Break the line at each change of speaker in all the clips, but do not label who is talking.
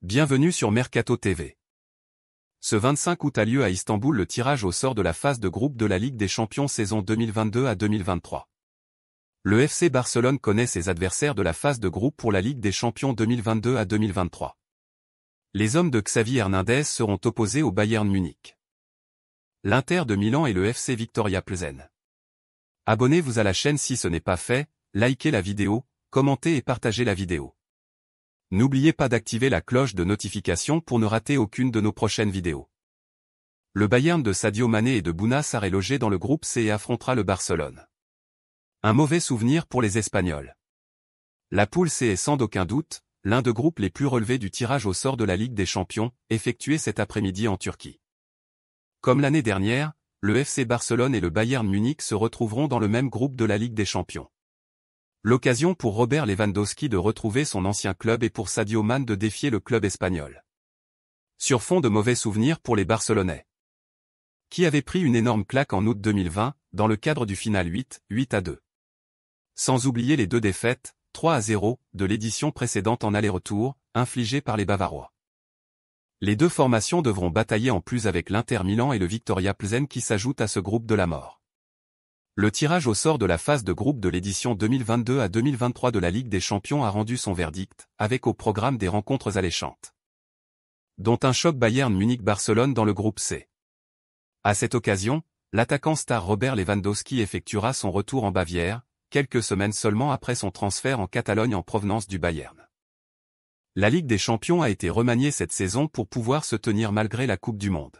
Bienvenue sur Mercato TV. Ce 25 août a lieu à Istanbul le tirage au sort de la phase de groupe de la Ligue des Champions saison 2022 à 2023. Le FC Barcelone connaît ses adversaires de la phase de groupe pour la Ligue des Champions 2022 à 2023. Les hommes de Xavi Hernandez seront opposés au Bayern Munich, l'Inter de Milan et le FC Viktoria Plzen. Abonnez-vous à la chaîne si ce n'est pas fait, likez la vidéo, commentez et partagez la vidéo. N'oubliez pas d'activer la cloche de notification pour ne rater aucune de nos prochaines vidéos. Le Bayern de Sadio Mané et de Bouna Sarr est logé dans le groupe C et affrontera le Barcelone. Un mauvais souvenir pour les Espagnols. La poule C est sans aucun doute l'un des groupes les plus relevés du tirage au sort de la Ligue des Champions, effectué cet après-midi en Turquie. Comme l'année dernière, le FC Barcelone et le Bayern Munich se retrouveront dans le même groupe de la Ligue des Champions. L'occasion pour Robert Lewandowski de retrouver son ancien club et pour Sadio Mané de défier le club espagnol. Sur fond de mauvais souvenirs pour les Barcelonais, qui avaient pris une énorme claque en août 2020, dans le cadre du final 8-2. Sans oublier les deux défaites, 3-0, de l'édition précédente en aller-retour, infligées par les Bavarois. Les deux formations devront batailler en plus avec l'Inter Milan et le Viktoria Plzen qui s'ajoutent à ce groupe de la mort. Le tirage au sort de la phase de groupe de l'édition 2022 à 2023 de la Ligue des Champions a rendu son verdict, avec au programme des rencontres alléchantes, dont un choc Bayern Munich-Barcelone dans le groupe C. À cette occasion, l'attaquant star Robert Lewandowski effectuera son retour en Bavière, quelques semaines seulement après son transfert en Catalogne en provenance du Bayern. La Ligue des Champions a été remaniée cette saison pour pouvoir se tenir malgré la Coupe du Monde.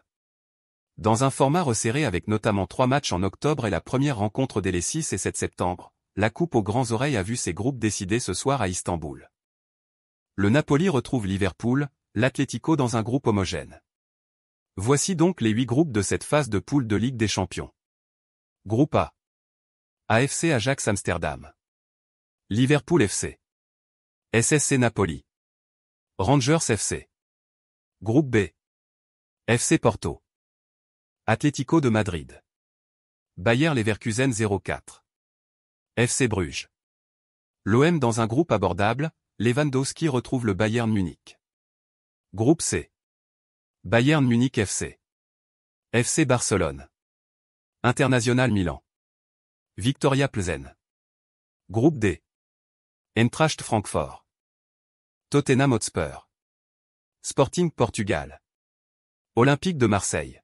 Dans un format resserré avec notamment 3 matchs en octobre et la première rencontre dès les 6 et 7 septembre, la Coupe aux grands oreilles a vu ses groupes décidés ce soir à Istanbul. Le Napoli retrouve Liverpool, l'Atlético dans un groupe homogène. Voici donc les 8 groupes de cette phase de poule de Ligue des Champions. Groupe A. AFC Ajax Amsterdam. Liverpool FC. SSC Napoli. Rangers FC. Groupe B. FC Porto. Atlético de Madrid. Bayer Leverkusen 04. FC Bruges. L'OM dans un groupe abordable, Lewandowski retrouve le Bayern Munich. Groupe C. Bayern Munich FC. FC Barcelone. International Milan. Viktoria Plzen. Groupe D. Eintracht Francfort. Tottenham Hotspur. Sporting Portugal. Olympique de Marseille.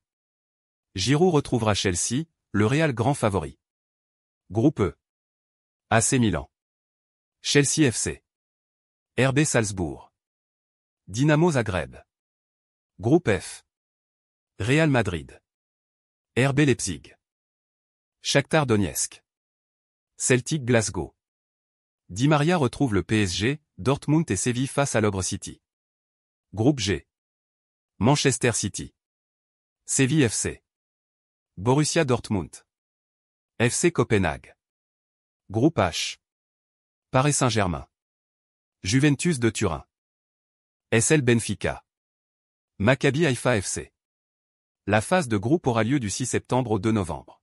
Giroud retrouvera Chelsea, le Real grand favori. Groupe E. AC Milan. Chelsea FC. RB Salzbourg. Dynamo Zagreb. Groupe F. Real Madrid. RB Leipzig. Shakhtar Donetsk. Celtic Glasgow. Di Maria retrouve le PSG, Dortmund et Séville face à l'Ogre City. Groupe G. Manchester City. Séville FC. Borussia Dortmund. FC Copenhague. Groupe H. Paris Saint-Germain. Juventus de Turin. SL Benfica. Maccabi Haïfa FC. La phase de groupe aura lieu du 6 septembre au 2 novembre.